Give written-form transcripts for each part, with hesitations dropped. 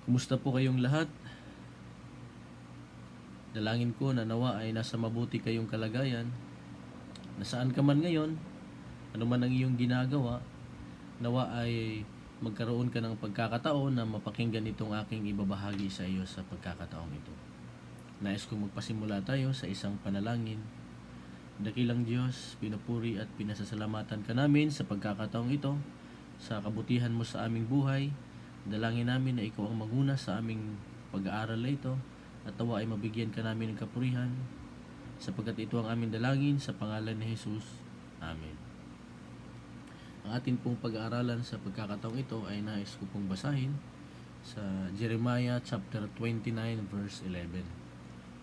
Kumusta po kayong lahat? Dalangin ko na nawa ay nasa mabuti kayong kalagayan. Nasaan ka man ngayon, ano man ang iyong ginagawa, nawa ay magkaroon ka ng pagkakataon na mapakinggan itong aking ibabahagi sa iyo sa pagkakataong ito. Nais kong magpasimula tayo sa isang panalangin. Dakilang Diyos, pinupuri at pinasasalamatan ka namin sa pagkakataong ito, sa kabutihan mo sa aming buhay. Dalangin namin na ikaw ang maguna sa aming pag-aaral na ito at tawa ay mabigyan ka namin ng kapurihan sapagkat ito ang aming dalangin sa pangalan ni Jesus. Amen. Ang atin pong pag-aaralan sa pagkakataong ito ay nais ko pong basahin sa Jeremiah chapter 29 verse 11.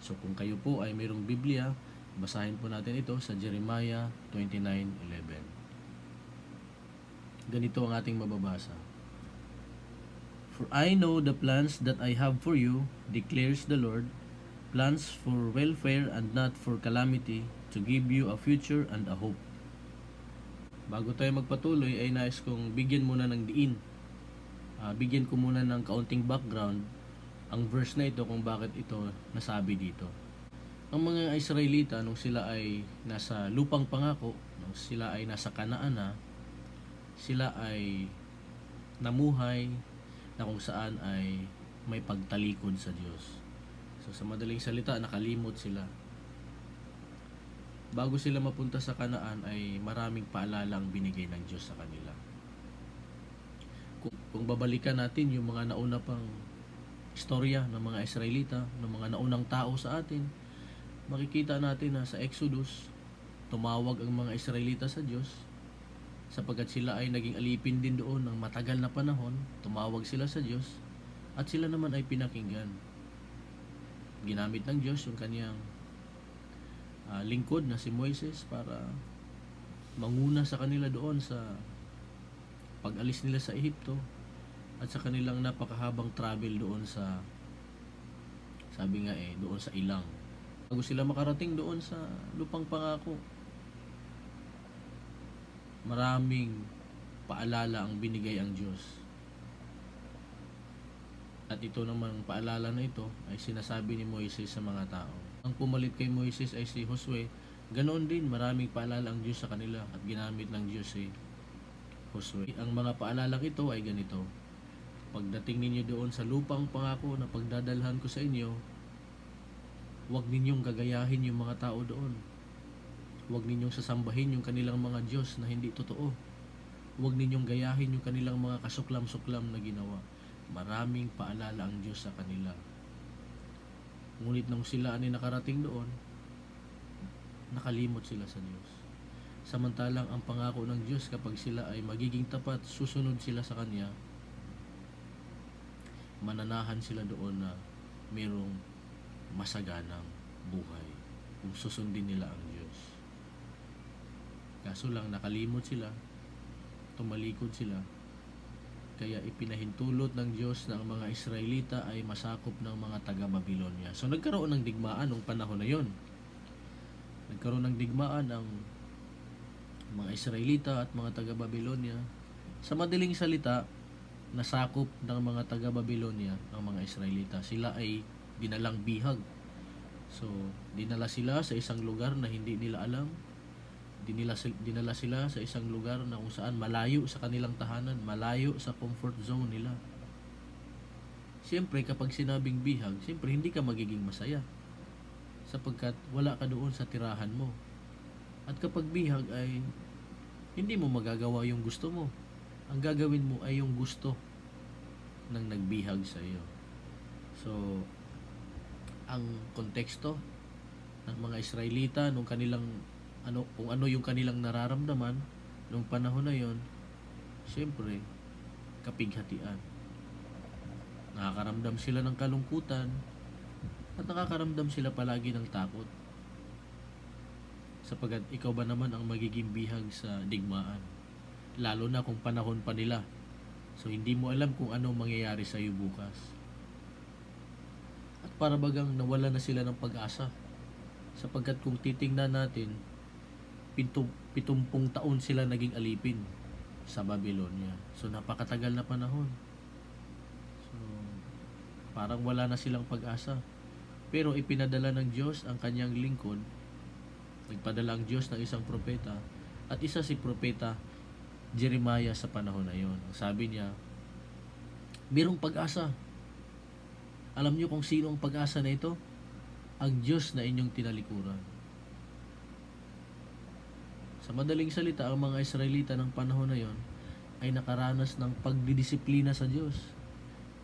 So kung kayo po ay mayroong Biblia, basahin po natin ito sa Jeremiah 29:11. Ganito ang ating mababasa. For I know the plans that I have for you, declares the Lord, plans for welfare and not for calamity, to give you a future and a hope. Bago tayo magpatuloy ay nais kong bigyan muna ng diin. Bigyan ko muna ng kaunting background ang verse na ito kung bakit ito nasabi dito. Ang mga Israelita nung sila ay nasa lupang pangako, nung sila ay nasa Kanaan na, sila ay namuhay na kung saan ay may pagtalikod sa Diyos. So sa madaling salita, nakalimot sila. Bago sila mapunta sa Kanaan ay maraming paalala ang binigay ng Diyos sa kanila. Kung babalikan natin yung mga nauna pang istorya ng mga Israelita, ng mga naunang tao sa atin, makikita natin na sa Exodus, tumawag ang mga Israelita sa Diyos sapagkat sila ay naging alipin din doon ng matagal na panahon. Tumawag sila sa Diyos at sila naman ay pinakinggan. Ginamit ng Diyos yung kaniyang lingkod na si Moises para manguna sa kanila doon sa pag-alis nila sa Ehipto at sa kanilang napakahabang travel doon sa, sabi nga doon sa ilang. Bago sila makarating doon sa lupang pangako, maraming paalala ang binigay ang Diyos. At ito namang paalala na ito ay sinasabi ni Moises sa mga tao. Ang pumalit kay Moises ay si Josue. Ganoon din, maraming paalala ang Diyos sa kanila at ginamit ng Diyos si Josue. Ang mga paalalang ito ay ganito. Pagdating ninyo doon sa lupang pangako na pagdadalhan ko sa inyo, huwag ninyong gagayahin yung mga tao doon. Huwag ninyong sasambahin yung kanilang mga Diyos na hindi totoo. Huwag ninyong gayahin yung kanilang mga kasuklam-suklam na ginawa. Maraming paalala ang Diyos sa kanila. Ngunit nung sila ay nakarating doon, nakalimot sila sa Diyos. Samantalang ang pangako ng Diyos kapag sila ay magiging tapat, susunod sila sa Kanya, mananahan sila doon na mayroong masaganang buhay kung susundin nila ang Diyos. Kaso lang nakalimot sila, tumalikod sila, kaya ipinahintulot ng Diyos na ang mga Israelita ay masakop ng mga taga-Babilonia. So nagkaroon ng digmaan nung panahon na yon. Nagkaroon ng digmaan ang mga Israelita at mga taga-Babilonia. Sa madaling salita, nasakop ng mga taga-Babilonia ang mga Israelita. Sila ay dinalang bihag. So dinala sila sa isang lugar na hindi nila alam. Dinala sila sa isang lugar na kung saan malayo sa kanilang tahanan, malayo sa comfort zone nila. Siyempre, kapag sinabing bihag, siyempre hindi ka magiging masaya sapagkat wala ka doon sa tirahan mo. At kapag bihag ay hindi mo magagawa yung gusto mo. Ang gagawin mo ay yung gusto ng nagbihag sa iyo. So, ang konteksto ng mga Israelita nung kanilang kung ano yung kanilang nararamdaman nung panahon na yon, siyempre kapighatian. Nakakaramdam sila ng kalungkutan at nakakaramdam sila palagi ng takot. Sapagkat ikaw ba naman ang magiging bihag sa digmaan, lalo na kung panahon pa nila. So hindi mo alam kung ano mangyayari sa iyo bukas. At para bagang nawala na sila ng pag-asa. Sapagkat kung titingnan natin, 70 taon sila naging alipin sa Babylonia. So napakatagal na panahon. So Parang wala na silang pag-asa. Pero ipinadala ng Diyos ang kanyang lingkod. Nagpadala ang Diyos ng isang propeta. At isa si propeta Jeremiah sa panahon na yon. Sabi niya, mayroong pag-asa. Alam niyo kung sino ang pag-asa na ito? Ang Diyos na inyong tinalikuran. Sa madaling salita, ang mga Israelita ng panahon na yon ay nakaranas ng pagdidisiplina sa Diyos.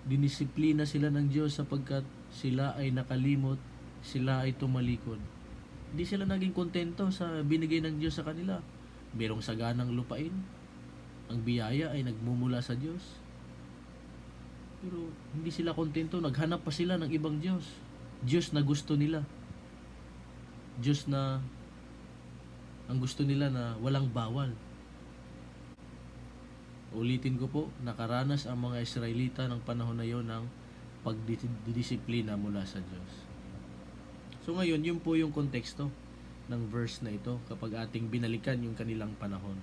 Dinisiplina sila ng Diyos sapagkat sila ay nakalimot, sila ay tumalikod. Hindi sila naging kontento sa binigay ng Diyos sa kanila. Merong saganang lupain. Ang biyaya ay nagmumula sa Diyos. Pero hindi sila kontento. Naghanap pa sila ng ibang Diyos. Diyos na gusto nila. Diyos na ang gusto nila na walang bawal. Ulitin ko po, nakaranas ang mga Israelita ng panahon na yon ng pagdidisiplina mula sa Diyos. So ngayon, yun po yung konteksto ng verse na ito kapag ating binalikan yung kanilang panahon.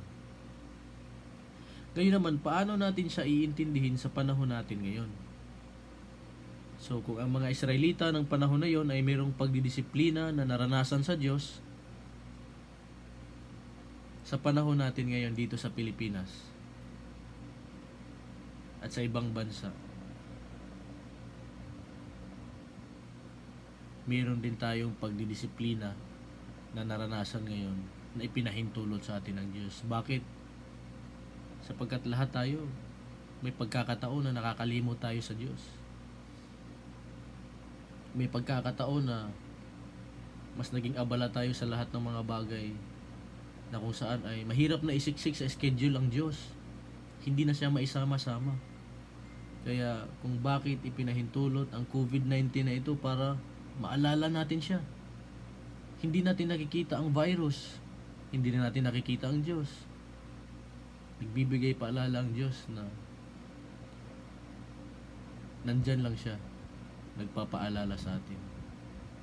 Ngayon naman, paano natin siya iintindihin sa panahon natin ngayon? So kung ang mga Israelita ng panahon na yon ay mayroong pagdidisiplina na naranasan sa Diyos, sa panahon natin ngayon dito sa Pilipinas at sa ibang bansa, mayroon din tayong pagdidisiplina na naranasan ngayon na ipinahintulot sa atin ng Diyos. Bakit? Sapagkat lahat tayo may pagkakataon na nakakalimot tayo sa Diyos. May pagkakataon na mas naging abala tayo sa lahat ng mga bagay na kung saan ay mahirap na isiksik sa schedule ang Diyos. Hindi na siya maisama-sama. Kaya kung bakit ipinahintulot ang COVID-19 na ito para maalala natin siya. Hindi natin nakikita ang virus. Hindi na natin nakikita ang Diyos. Nagbibigay paalala ang Diyos na nandyan lang siya. Nagpapaalala sa atin.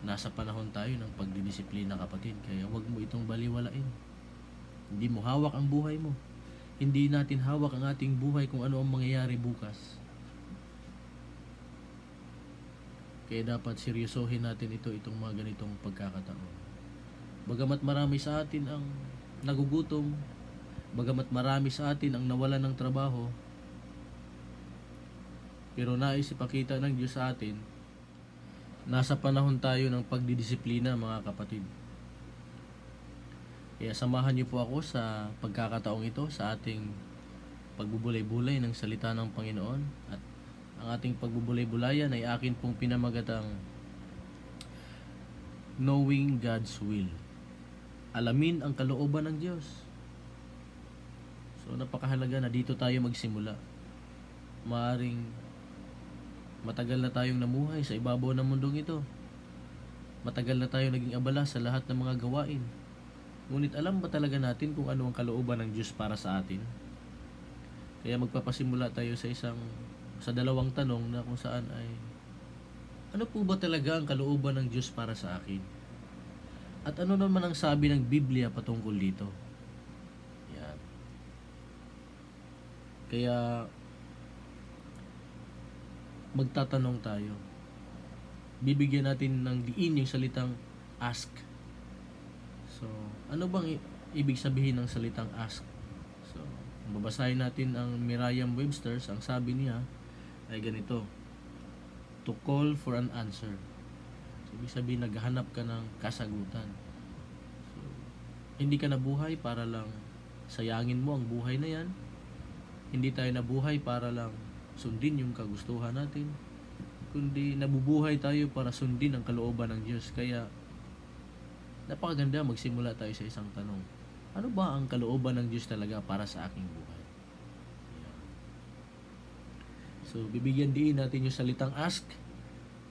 Nasa panahon tayo ng pagdidisiplina, kapatid. Kaya huwag mo itong baliwalain. Hindi mo hawak ang buhay mo. Hindi natin hawak ang ating buhay kung ano ang mangyayari bukas. Kaya dapat seryosohin natin itong mga ganitong pagkakataon. Bagamat marami sa atin ang nagugutom, bagamat marami sa atin ang nawalan ng trabaho, pero nais ipakita ng Diyos sa atin, nasa panahon tayo ng pagdidisiplina, mga kapatid. Kaya samahan niyo po ako sa pagkakataong ito sa ating pagbubulay-bulay ng salita ng Panginoon. At ang ating pagbubulay-bulayan ay akin pong pinamagatang Knowing God's Will. Alamin ang kalooban ng Diyos. So napakahalaga na dito tayo magsimula. Maaring matagal na tayong namuhay sa ibabaw ng mundong ito. Matagal na tayo naging abala sa lahat ng mga gawain. Ngunit alam ba talaga natin kung ano ang kalooban ng Diyos para sa atin? Kaya magpapasimula tayo sa dalawang tanong na kung saan ay, ano po ba talaga ang kalooban ng Diyos para sa akin? At ano naman ang sabi ng Biblia patungkol dito? Yan. Kaya magtatanong tayo. Bibigyan natin ng diin yung salitang ask. So, ano bang ibig sabihin ng salitang ask? So, babasahin natin ang Merriam-Webster. Ang sabi niya ay ganito: to call for an answer. So, ibig sabihin naghahanap ka ng kasagutan. So, hindi ka nabuhay para lang sayangin mo ang buhay na yan. Hindi tayo nabuhay para lang sundin yung kagustuhan natin, kundi nabubuhay tayo para sundin ang kalooban ng Diyos. Kaya napakaganda magsimula tayo sa isang tanong. Ano ba ang kalooban ng Diyos talaga para sa aking buhay? So, bibigyan din natin yung salitang ask.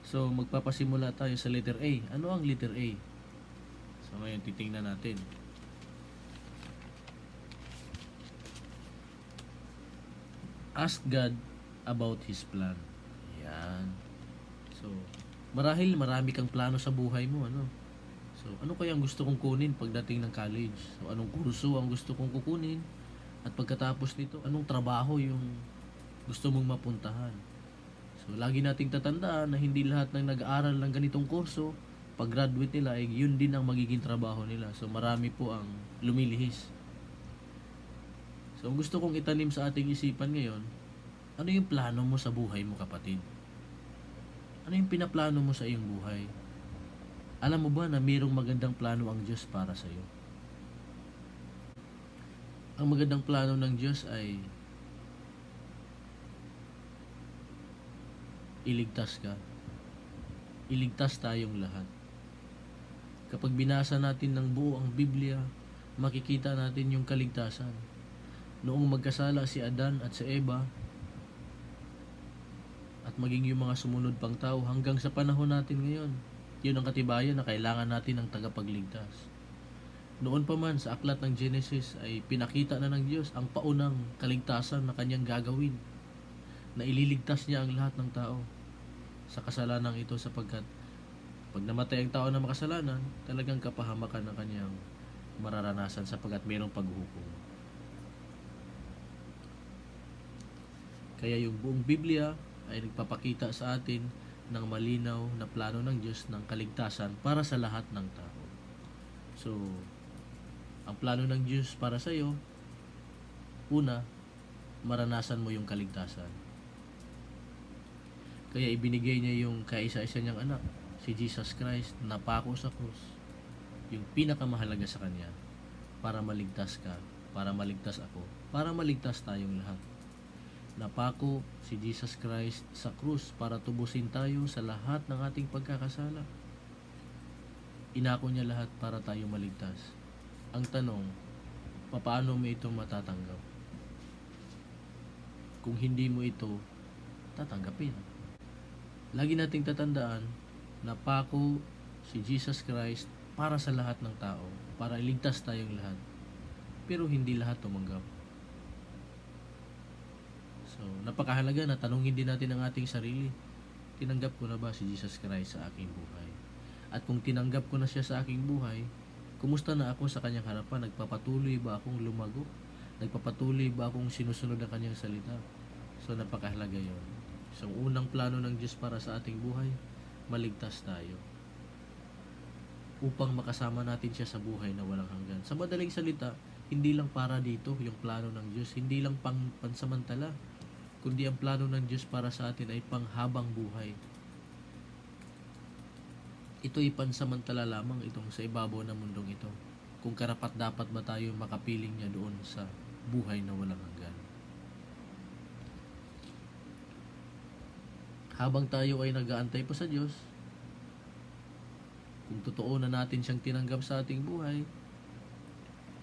So, magpapasimula tayo sa letter A. Ano ang letter A? So, ngayon titingnan natin. Ask God about His plan. Yan. So, marami kang plano sa buhay mo, ano? So, ano kaya ang gusto kong kunin pagdating ng college? So, anong kurso ang gusto kong kukunin? At pagkatapos nito, anong trabaho yung gusto mong mapuntahan? So, So, lagi nating tatandaan na hindi lahat ng nag-aaral ng ganitong kurso, pag-graduate nila, ay yun din ang magiging trabaho nila. So, marami po ang lumilihis. So, ang gusto kong itanim sa ating isipan ngayon, ano yung plano mo sa buhay mo, kapatid? Ano yung pinaplano mo sa iyong buhay? Alam mo ba na mayroong magandang plano ang Diyos para sa iyo? Ang magandang plano ng Diyos ay iligtas ka. Iligtas tayong lahat. Kapag binasa natin ng buo ang Biblia, makikita natin yung kaligtasan. Noong magkasala si Adan at si Eva, at maging yung mga sumunod pang tao hanggang sa panahon natin ngayon, yun ang katibayan na kailangan natin ng tagapagligtas. Noon pa man sa aklat ng Genesis ay pinakita na ng Diyos ang paunang kaligtasan na kanyang gagawin, na ililigtas niya ang lahat ng tao sa kasalanang ito, sapagkat pag namatay ang tao na makasalanan, talagang kapahamakan ng kanyang mararanasan sapagkat mayroong paghuhukom. Kaya yung buong Biblia ay nagpapakita sa atin ng malinaw na plano ng Diyos ng kaligtasan para sa lahat ng tao. So, ang plano ng Diyos para sa iyo, una, maranasan mo yung kaligtasan. Kaya ibinigay niya yung kaisa-isa niyang anak, si Jesus Christ, na napako sa krus, yung pinakamahalaga sa kanya, para maligtas ka, para maligtas ako, para maligtas tayong lahat. Napako si Jesus Christ sa krus para tubusin tayo sa lahat ng ating pagkakasala. Inako niya lahat para tayo maligtas. Ang tanong, paano mo ito matatanggap? Kung hindi mo ito tatanggapin. Lagi nating tatandaan, napako si Jesus Christ para sa lahat ng tao, para iligtas tayong lahat. Pero hindi lahat tumanggap. So, napakahalaga na tanungin din natin ang ating sarili. Tinanggap ko na ba si Jesus Christ sa aking buhay? At kung tinanggap ko na siya sa aking buhay, kumusta na ako sa kanyang harapan? Nagpapatuloy ba akong lumago? Nagpapatuloy ba akong sinusunod ang kanyang salita? So, napakahalaga yon. So, unang plano ng Diyos para sa ating buhay, maligtas tayo. Upang makasama natin siya sa buhay na walang hanggan. Sa madaling salita, hindi lang para dito yung plano ng Diyos, hindi lang pansamantala, kundi ang plano ng Diyos para sa atin ay panghabang buhay. Ito'y pansamantala lamang itong sa ibabaw ng mundong ito. Kung karapat dapat ba tayo makapiling niya doon sa buhay na walang hanggan. Habang tayo ay nag-aantay pa sa Diyos, kung totoo na natin siyang tinanggap sa ating buhay,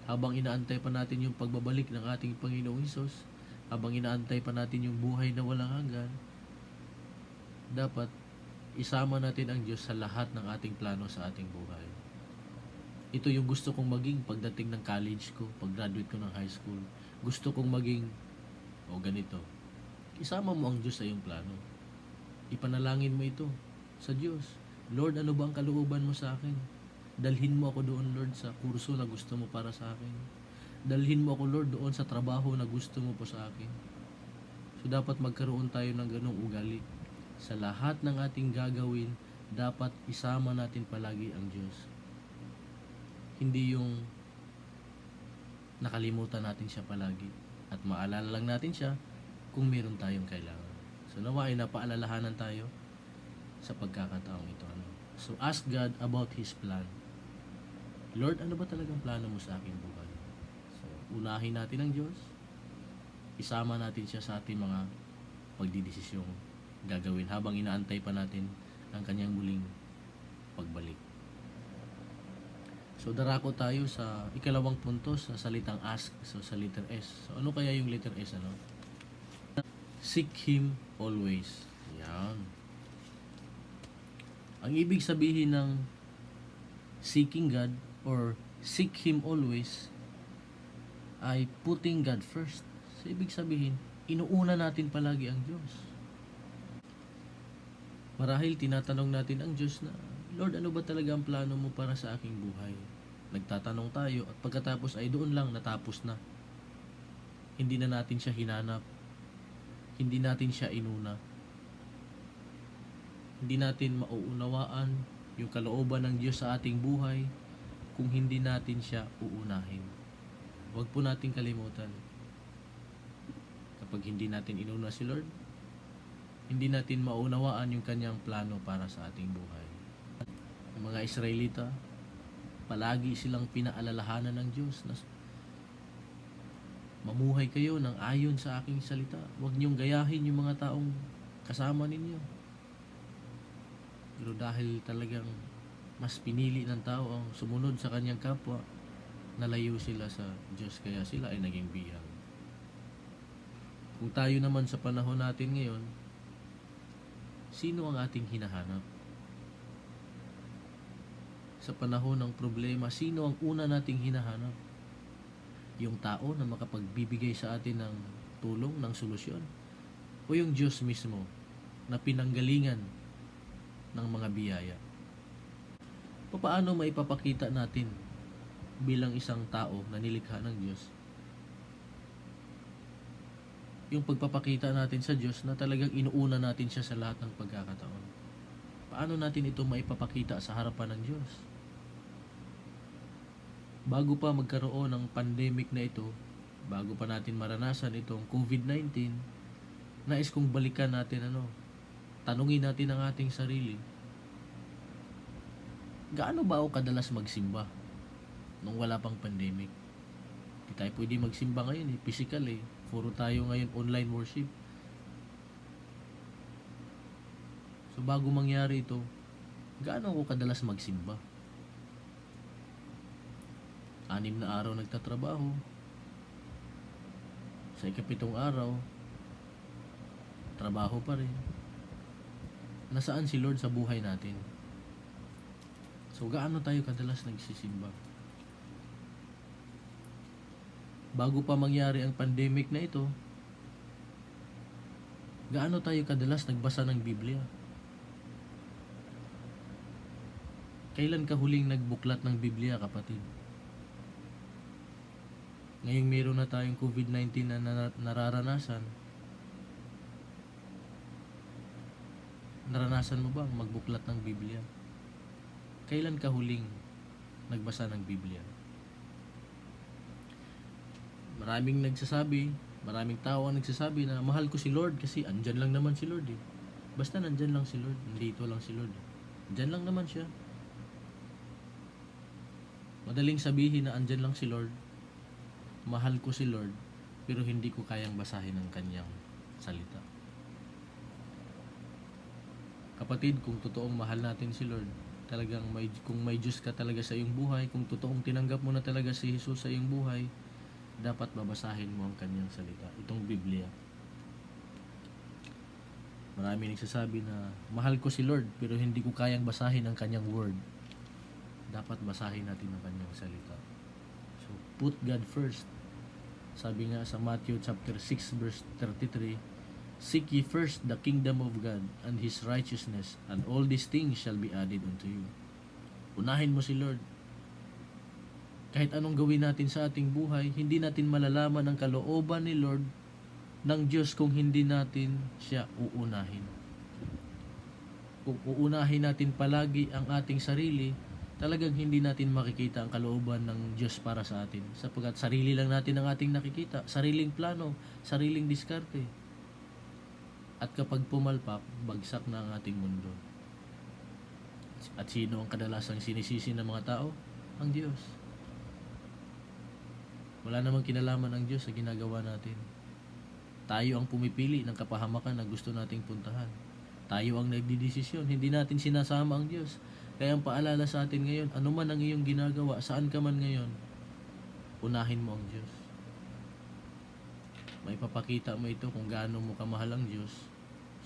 habang inaantay pa natin yung pagbabalik ng ating Panginoong Hesus, habang inaantay pa natin yung buhay na walang hanggan, dapat isama natin ang Diyos sa lahat ng ating plano sa ating buhay. Ito yung gusto kong maging pagdating ng college ko, pag-graduate ko ng high school. Gusto kong maging, ganito. Isama mo ang Diyos sa iyong plano. Ipanalangin mo ito sa Diyos. Lord, ano ba ang kalooban mo sa akin? Dalhin mo ako doon, Lord, sa kurso na gusto mo para sa akin. Dalhin mo ako, Lord, doon sa trabaho na gusto mo po sa akin. So, dapat magkaroon tayo ng ganong ugali. Sa lahat ng ating gagawin, dapat isama natin palagi ang Diyos. Hindi yung nakalimutan natin siya palagi. At maalala lang natin siya kung meron tayong kailangan. So, nawa ay napaalalahanan tayo sa pagkakataong ito. So, ask God about His plan. Lord, ano ba talagang plano mo sa aking buhay? So, unahin natin ang Diyos. Isama natin siya sa ating mga pagdidesisyong gagawin habang inaantay pa natin ang kanyang muling pagbalik. So, darako tayo sa ikalawang punto sa salitang ask. So, sa letter S. So, ano kaya yung letter S? Seek Him always. Yan. Ang ibig sabihin ng seeking God or seek Him always ay putting God first. So, ibig sabihin, inuuna natin palagi ang Diyos. Marahil tinatanong natin ang Diyos na, Lord, ano ba talaga ang plano mo para sa aking buhay? Nagtatanong tayo at pagkatapos ay doon lang natapos na. Hindi na natin siya hinanap. Hindi natin siya inuna. Hindi natin mauunawaan yung kalooban ng Diyos sa ating buhay kung hindi natin siya uunahin. Huwag po natin kalimutan, kapag hindi natin inuna si Lord, hindi natin maunawaan yung kanyang plano para sa ating buhay. Ang mga Israelita, palagi silang pinaalalahanan ng Diyos na mamuhay kayo ng ayon sa aking salita. Huwag niyong gayahin yung mga taong kasama ninyo. Pero dahil talagang mas pinili ng tao ang sumunod sa kanyang kapwa, nalayo sila sa Diyos, kaya sila ay naging bihag. Kung tayo naman sa panahon natin ngayon, sino ang ating hinahanap? Sa panahon ng problema, sino ang una nating hinahanap? Yung tao na makapagbibigay sa atin ng tulong, ng solusyon? O yung Diyos mismo na pinanggalingan ng mga biyaya? Paano maipapakita natin bilang isang tao na nilikha ng Diyos yung pagpapakita natin sa Diyos na talagang inuuna natin siya sa lahat ng pagkakataon? Paano natin ito maipapakita sa harapan ng Diyos? Bago pa magkaroon ng pandemic na ito, bago pa natin maranasan itong COVID-19, nais kong balikan natin tanungin natin ang ating sarili. Gaano ba ako kadalas magsimba nung wala pang pandemic? Hindi tayo pwede magsimba ngayon physical Puro tayo ngayon online worship. So bago mangyari ito, gaano ako kadalas magsimba? 6 na araw nagtatrabaho. Sa ika-7 araw, trabaho pa rin. Nasaan si Lord sa buhay natin? So gaano tayo kadalas nagsisimba? Bago pa mangyari ang pandemic na ito, gaano tayo kadalas nagbasa ng Biblia? Kailan ka huling nagbuklat ng Biblia, kapatid? Ngayong meron na tayong COVID-19 na nararanasan, naranasan mo bang magbuklat ng Biblia? Kailan ka huling nagbasa ng Biblia? Maraming tao ang nagsasabi na mahal ko si Lord kasi andyan lang naman si Lord Basta nandyan lang si Lord, nandito lang si Lord. Andyan lang naman siya. Madaling sabihin na andyan lang si Lord, mahal ko si Lord, pero hindi ko kayang basahin ang kanyang salita. Kapatid, kung totoong mahal natin si Lord, talagang kung may Diyos ka talaga sa iyong buhay, kung totoong tinanggap mo na talaga si Jesus sa iyong buhay, dapat babasahin mo ang kanyang salita, itong Biblia. Marami nagsasabi na mahal ko si Lord pero hindi ko kayang basahin ang kanyang word. Dapat basahin natin ang kanyang salita. So put God first. Sabi nga sa Matthew chapter 6 verse 33, seek ye first the kingdom of God and His righteousness, and all these things shall be added unto you. Unahin mo si Lord. Kahit anong gawin natin sa ating buhay, hindi natin malalaman ang kalooban ni Lord ng Diyos kung hindi natin siya uunahin. Kung uunahin natin palagi ang ating sarili, talagang hindi natin makikita ang kalooban ng Diyos para sa atin. Sapagkat sarili lang natin ang ating nakikita, sariling plano, sariling diskarte. At kapag pumalpak, bagsak na ang ating mundo. At sino ang kadalasang sinisisi ng mga tao? Ang Diyos. Wala namang kinalaman ang Diyos sa ginagawa natin. Tayo ang pumipili ng kapahamakan na gusto nating puntahan. Tayo ang nagdidesisyon, hindi natin sinasama ang Diyos. Kaya ang paalala sa atin ngayon, ano man ang iyong ginagawa, saan ka man ngayon, unahin mo ang Diyos. May papakita mo ito kung gaano mo kamahal ang Diyos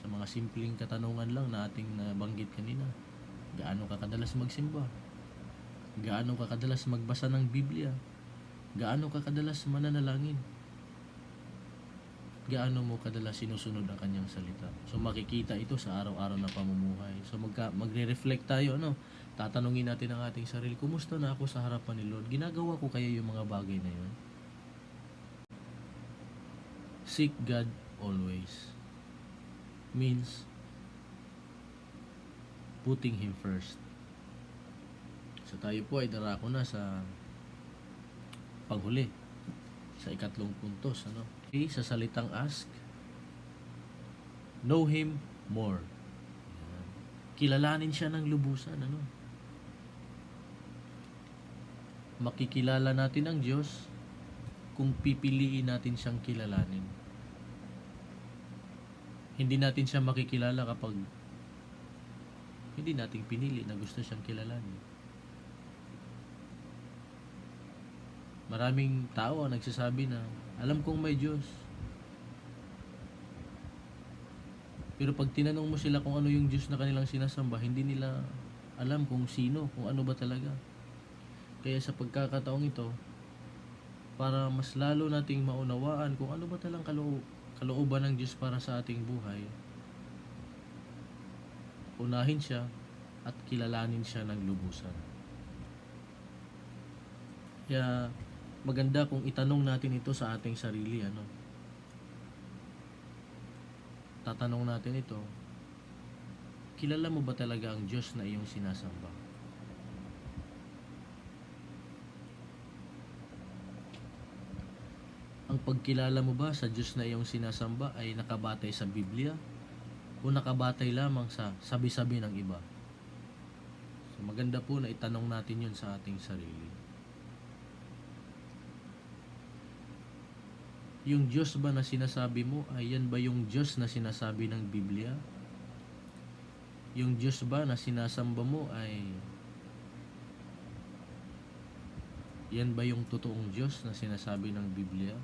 sa mga simpleng katanungan lang na ating nabanggit kanina. Gaano ka kadalas magsimba? Gaano ka kadalas magbasa ng Biblia? Gaano ka kadalas mananalangin? Gaano mo kadalas sinusunod ang kanyang salita? So makikita ito sa araw-araw na pamumuhay. So magre-reflect tayo, tatanungin natin ang ating sarili, kumusta na ako sa harapan ni Lord? Ginagawa ko kaya yung mga bagay na yun? Seek God always means putting Him first. So tayo po ay darako na sa panghuli, sa ikatlong puntos. Okay, sa salitang ask, know Him more. Ayan. Kilalanin siya ng lubusan. Makikilala natin ang Diyos kung pipiliin natin siyang kilalanin. Hindi natin siya makikilala kapag hindi natin pinili na gusto siyang kilalanin. Maraming tao ang nagsasabi na alam kong may Diyos. Pero pag tinanong mo sila kung ano yung Diyos na kanilang sinasamba, hindi nila alam kung sino, kung ano ba talaga. Kaya sa pagkakataong ito, para mas lalo nating maunawaan kung ano ba talang kalooban ng Diyos para sa ating buhay, unahin siya at kilalanin siya ng lubusan. Kaya maganda kung itanong natin ito sa ating sarili. Tatanong natin ito, kilala mo ba talaga ang Diyos na iyong sinasamba? Ang pagkilala mo ba sa Diyos na iyong sinasamba ay nakabatay sa Biblia o nakabatay lamang sa sabi-sabi ng iba? So maganda po na itanong natin yun sa ating sarili. Yung Diyos ba na sinasabi mo, ay yan ba yung Diyos na sinasabi ng Biblia? Yung Diyos ba na sinasamba mo ay yan ba yung totoong Diyos na sinasabi ng Biblia?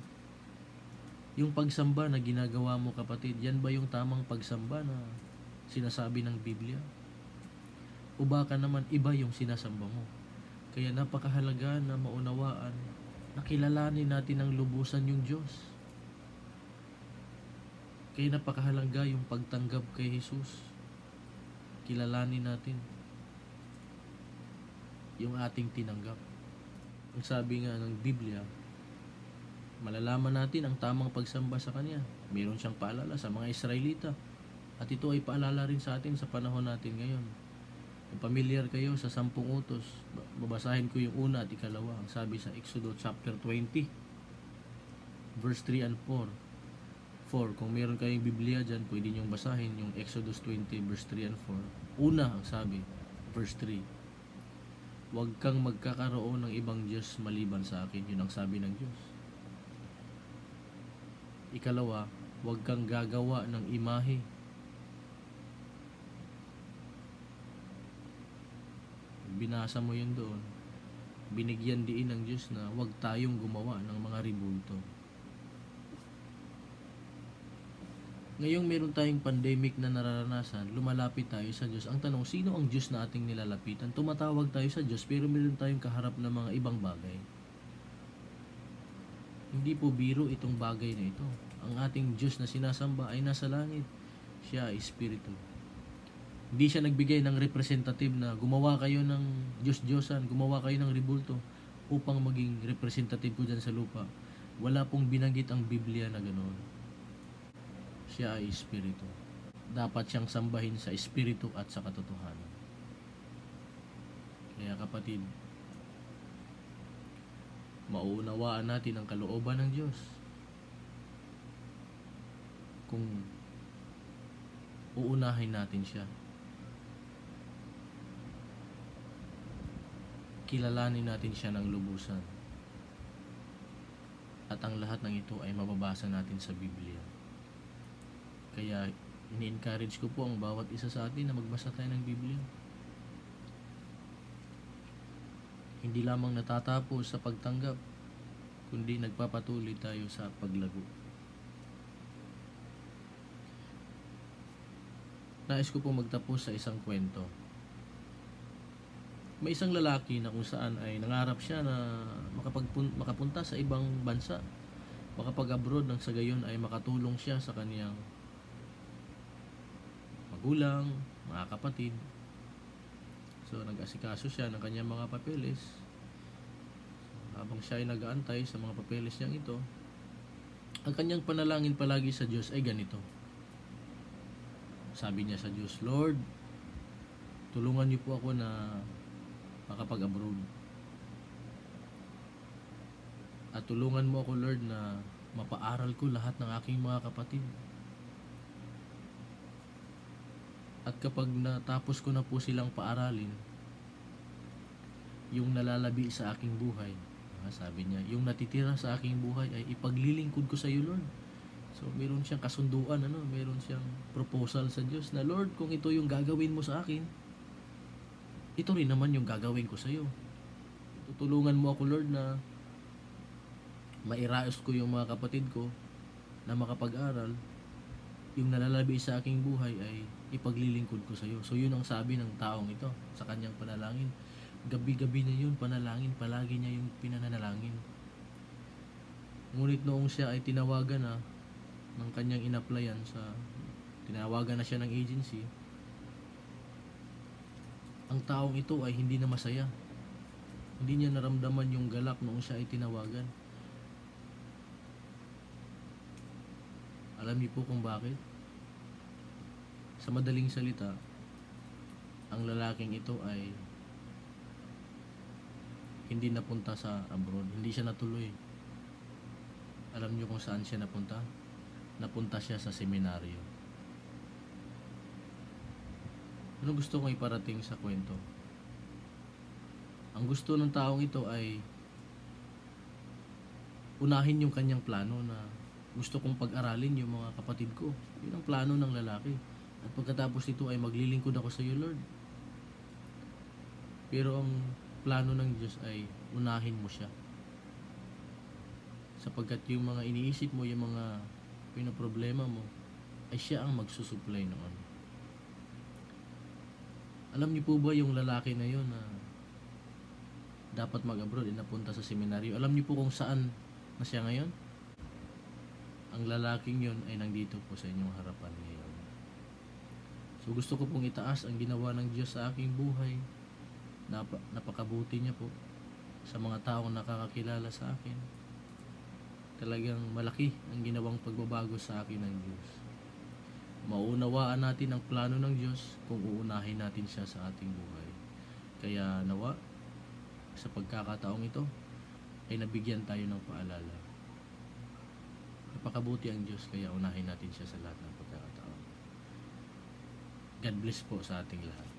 Yung pagsamba na ginagawa mo, kapatid, yan ba yung tamang pagsamba na sinasabi ng Biblia? O baka naman iba yung sinasamba mo? Kaya napakahalaga na maunawaan, nakilalanin natin ng lubusan yung Diyos. Kaya napakahalaga yung pagtanggap kay Jesus. Kilalanin natin yung ating tinanggap. Ang sabi nga ng Biblia, malalaman natin ang tamang pagsamba sa Kanya. Meron siyang paalala sa mga Israelita. At ito ay paalala rin sa atin sa panahon natin ngayon. Kung familiar kayo sa 10 utos, babasahin ko yung una at ikalawa. Ang sabi sa Exodus chapter 20, verse 3 and 4. Kung meron kayong Biblia dyan, pwede niyong basahin yung Exodus 20 verse 3 and 4. Una, ang sabi, verse 3, huwag kang magkakaroon ng ibang Diyos maliban sa akin. Yun ang sabi ng Diyos. Ikalawa, huwag kang gagawa ng imahe. Binasa mo yun doon. Binigyan diin ng Diyos na huwag tayong gumawa ng mga ribulto. Ngayong meron tayong pandemic na nararanasan, lumalapit tayo sa Diyos. Ang tanong, sino ang Diyos na ating nilalapitan? Tumatawag tayo sa Diyos pero meron tayong kaharap na mga ibang bagay. Hindi po biro itong bagay na ito. Ang ating Diyos na sinasamba ay nasa langit. Siya ay Espiritu. Hindi siya nagbigay ng representative na gumawa kayo ng Diyos-Diyosan, gumawa kayo ng ribulto upang maging representative ko dyan sa lupa. Wala pong binanggit ang Biblia na ganoon. Siya ay Espiritu. Dapat siyang sambahin sa Espiritu at sa katotohanan. Kaya kapatid, mauunawaan natin ang kalooban ng Diyos kung uunahin natin siya. Kilalanin natin siya ng lubusan. At ang lahat ng ito ay mababasa natin sa Biblia. Kaya ini-encourage ko po ang bawat isa sa atin na magbasa tayo ng Biblia. Hindi lamang natatapos sa pagtanggap, kundi nagpapatuloy tayo sa paglago. Nais ko po magtapos sa isang kwento. May isang lalaki na kung saan ay nangarap siya na makapunta sa ibang bansa, makapag-abroad nang sa gayon ay makatulong siya sa kaniyang magulang, mga kapatid. So nag-asikaso siya ng kanyang mga papeles. Habang siya ay nag-aantay sa mga papeles niyang ito, ang kanyang panalangin palagi sa Diyos ay ganito. Sabi niya sa Diyos, Lord, tulungan niyo po ako na makapag-abroad. At tulungan mo ako, Lord, na mapaaral ko lahat ng aking mga kapatid. At kapag natapos ko na po silang paaralin, yung nalalabi sa aking buhay, sabi niya, yung natitira sa aking buhay ay ipaglilingkod ko sa iyo, Lord. So, meron siyang kasunduan, meron siyang proposal sa Diyos na, Lord, kung ito yung gagawin mo sa akin, ito rin naman yung gagawin ko sa iyo. Tutulungan mo ako, Lord, na mairaos ko yung mga kapatid ko na makapag-aral. Yung nalalabi sa aking buhay ay ipaglilingkod ko sa iyo. So, yun ang sabi ng taong ito sa kanyang panalangin. Gabi-gabi niya yun panalangin, palagi niya yung pinananalangin. Ngunit noong siya ay tinawagan na ng kanyang in-applyan tinawagan na siya ng agency, ang taong ito ay hindi na masaya. Hindi niya naramdaman yung galak noong siya ay tinawagan. Alam niyo po kung bakit? Sa madaling salita, ang lalaking ito ay hindi napunta sa abroad. Hindi siya natuloy. Alam niyo kung saan siya napunta? Napunta siya sa seminaryo. Ano gusto kong iparating sa kwento? Ang gusto ng taong ito ay unahin yung kanyang plano na gusto kong pag-aralin yung mga kapatid ko. Yun ang plano ng lalaki. At pagkatapos nito ay maglilingkod ako sa iyo, Lord. Pero ang plano ng Diyos ay unahin mo siya. Sapagkat yung mga iniisip mo, yung mga pinoproblema mo, ay siya ang magsusupply noon. Alam niyo po ba yung lalaki na yun na dapat mag-abroad, napunta sa seminaryo? Alam niyo po kung saan na siya ngayon? Ang lalaking yun ay nandito po sa inyong harapan ngayon. So gusto ko pong itaas ang ginawa ng Diyos sa aking buhay. Napakabuti niya po sa mga taong nakakakilala sa akin. Talagang malaki ang ginawang pagbabago sa akin ng Diyos. Mauunawaan natin ang plano ng Diyos kung uunahin natin siya sa ating buhay. Kaya nawa, sa pagkakataong ito, ay nabigyan tayo ng paalala. Napakabuti ang Diyos, kaya unahin natin siya sa lahat ng pagkakataon. God bless po sa ating lahat.